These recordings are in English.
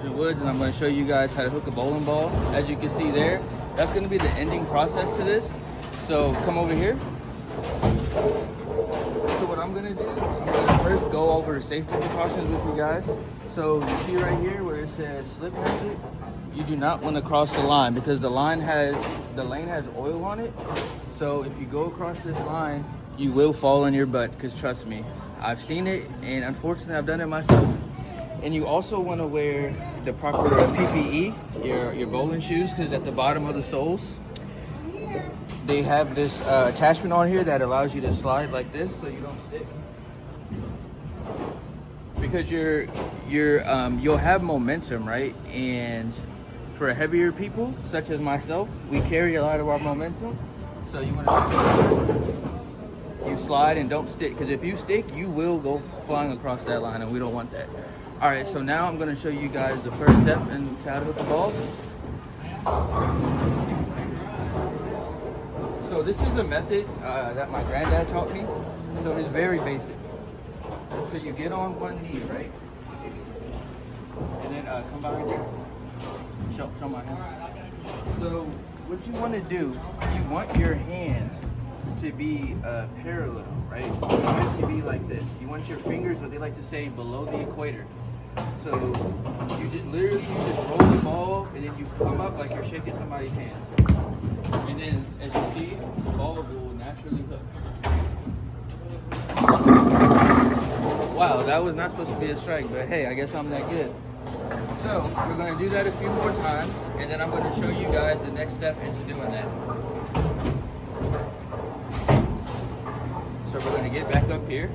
Trojan Woods, and I'm going to show you guys how to hook a bowling ball. As you can see there, that's going to be the ending process to this. So come over here. So what I'm going to do, I'm going to first go over safety precautions with you guys. So you see right here where it says slip hazard, you do not want to cross the line because the lane has oil on it. So if you go across this line, you will fall on your butt, because trust me, I've seen it, and unfortunately I've done it myself. And you also want to wear the proper PPE, your bowling shoes, because at the bottom of the soles, they have this attachment on here that allows you to slide like this so you don't stick. Because you'll have momentum, right? And for heavier people, such as myself, we carry a lot of our momentum. So you want to you slide and don't stick, because if you stick, you will go flying across that line, and we don't want that. All right, so now I'm going to show you guys the first step in how to hook the ball. So this is a method that my granddad taught me. So it's very basic. So you get on one knee, right? And then come behind here. Show my hand. So what you want to do, you want your hands to be parallel, right? You want it to be like this. You want your fingers, what they like to say, below the equator. So you just literally roll the ball, and then you come up like you're shaking somebody's hand. And then, as you see, the ball will naturally hook. Wow, that was not supposed to be a strike, but hey, I guess I'm that good. So we're going to do that a few more times, and then I'm going to show you guys the next step into doing that. So we're going to get back up here.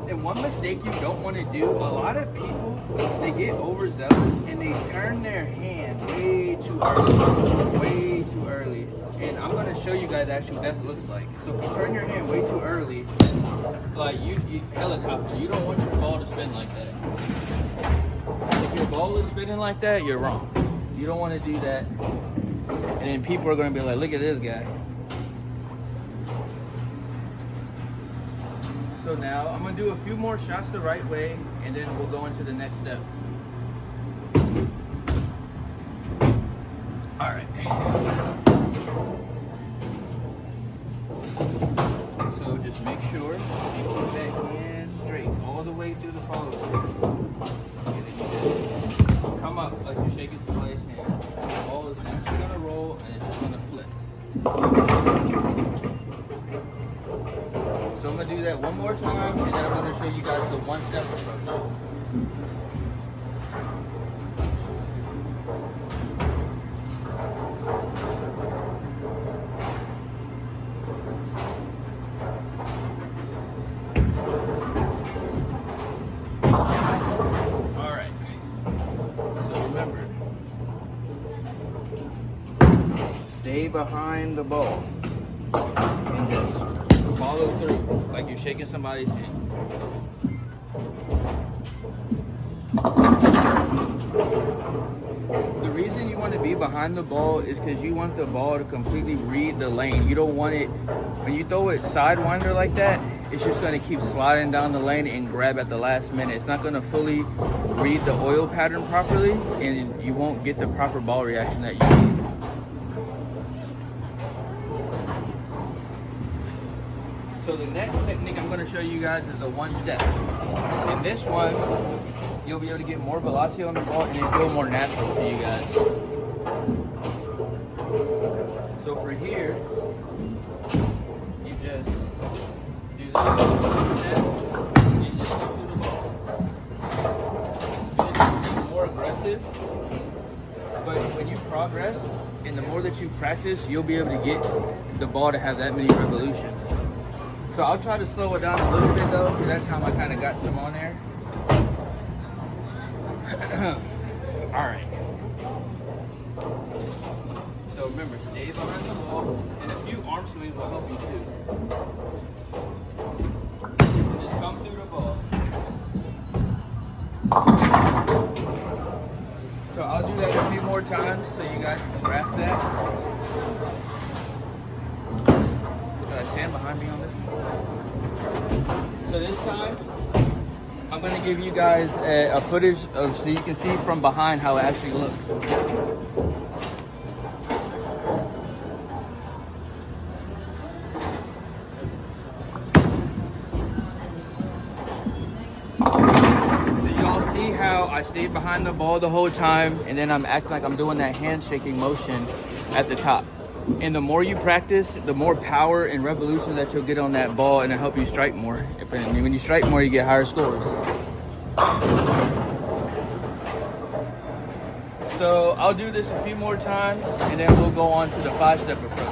And one mistake you don't want to do, a lot of people, they get overzealous and they turn their hand way too early. And I'm going to show you guys actually what that looks like. So if you turn your hand way too early, like you helicopter, you don't want your ball to spin like that. If your ball is spinning like that, you're wrong. You don't want to do that. And then people are going to be like, look at this guy. So now I'm going to do a few more shots the right way, and then we'll go into the next step. All right. So just make sure you put that hand straight all the way through the follow-through. And then you just come up like you're shaking somebody's hand. And the ball is actually going to roll, and it's just going to flip. So I'm going to do that one more time, and then I'm going to show you guys the one-step approach. All right. So remember, stay behind the ball and just follow through like you're shaking somebody's hand. The reason you want to be behind the ball is because you want the ball to completely read the lane. You don't want it, when you throw it sidewinder like that, it's just going to keep sliding down the lane and grab at the last minute. It's not going to fully read the oil pattern properly, and you won't get the proper ball reaction that you need. So the next technique I'm going to show you guys is the one step. In this one, you'll be able to get more velocity on the ball and it feel more natural to you guys. So for here, you just do this one step and just go to the ball. It's more aggressive, but when you progress, and the more that you practice, you'll be able to get the ball to have that many revolutions. So I'll try to slow it down a little bit though, because that time I kind of got some on there. All right. So remember, stay behind the ball, and a few arm swings will help you too. And just come through the ball. So I'll do that a few more times so you guys can grasp that. Stand behind me on this one. So this time, I'm gonna give you guys a footage of so you can see from behind how it actually looks. So y'all see how I stayed behind the ball the whole time, and then I'm acting like I'm doing that handshaking motion at the top. And the more you practice, the more power and revolution that you'll get on that ball, and it'll help you strike more. When you strike more, you get higher scores. So I'll do this a few more times, and then we'll go on to the 5-step approach.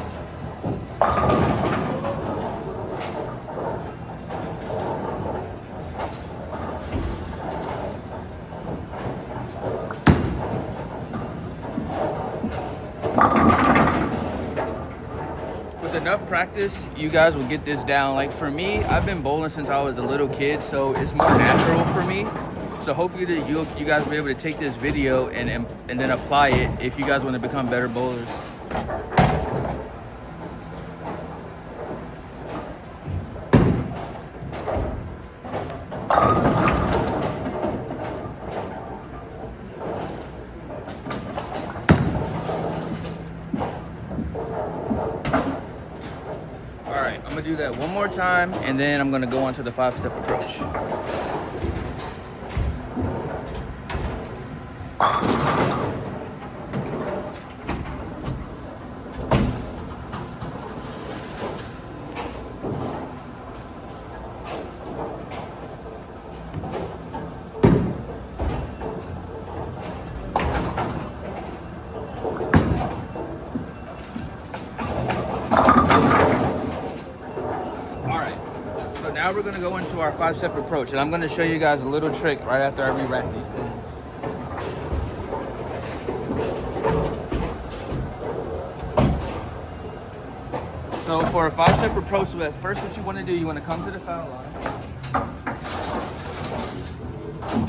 With enough practice, you guys will get this down. Like for me, I've been bowling since I was a little kid, so it's more natural for me. So hopefully you guys will be able to take this video and then apply it if you guys want to become better bowlers. All right, I'm gonna do that one more time, and then I'm gonna go on to the 5-step approach. Now we're gonna go into our 5-step approach, and I'm gonna show you guys a little trick right after I re-rack these pins. So for a 5-step approach, first what you wanna do, you wanna come to the foul line.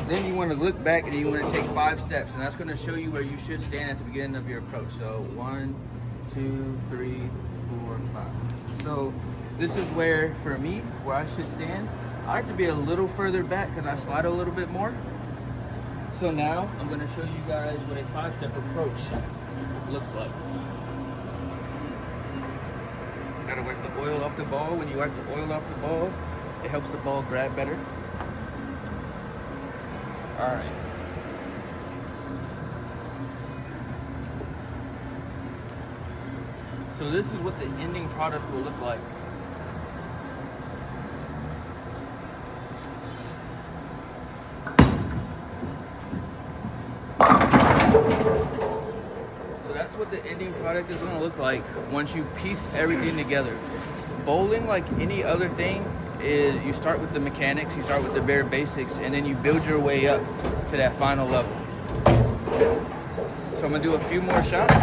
Then you wanna look back and you wanna take 5 steps, and that's gonna show you where you should stand at the beginning of your approach. So 1, 2, 3, 4, 5. So this is where, for me, where I should stand. I like to be a little further back because I slide a little bit more. So now I'm going to show you guys what a 5-step approach looks like. Gotta wipe the oil off the ball. When you wipe the oil off the ball, it helps the ball grab better. All right. So this is what the ending product will look like. So that's what the ending product is going to look like once you piece everything together. Bowling, like any other thing, is you start with the mechanics, you start with the bare basics, and then you build your way up to that final level. So I'm going to do a few more shots.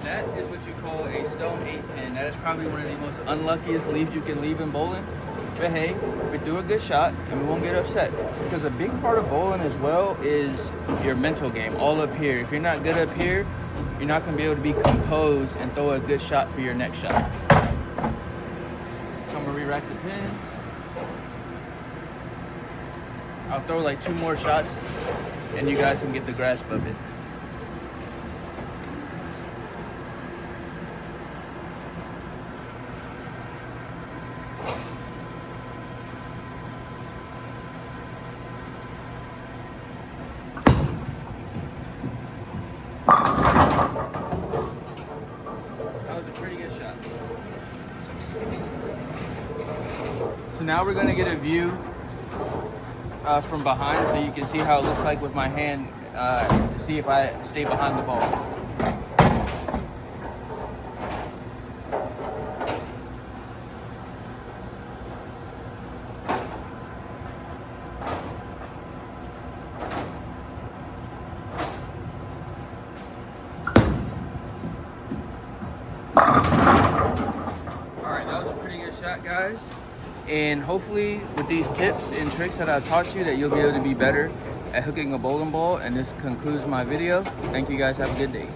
That is what you call a stone 8-pin. That is probably one of the most unluckiest leaves you can leave in bowling. But hey, we do a good shot and we won't get upset. Because a big part of bowling as well is your mental game, all up here. If you're not good up here, you're not going to be able to be composed and throw a good shot for your next shot. So I'm going to re-rack the pins. I'll throw like 2 more shots and you guys can get the grasp of it. So now we're going to get a view from behind so you can see how it looks like with my hand to see if I stay behind the ball. shot, guys. And hopefully with these tips and tricks that I've taught you, that you'll be able to be better at hooking a bowling ball. And this concludes my video. Thank you guys. Have a good day.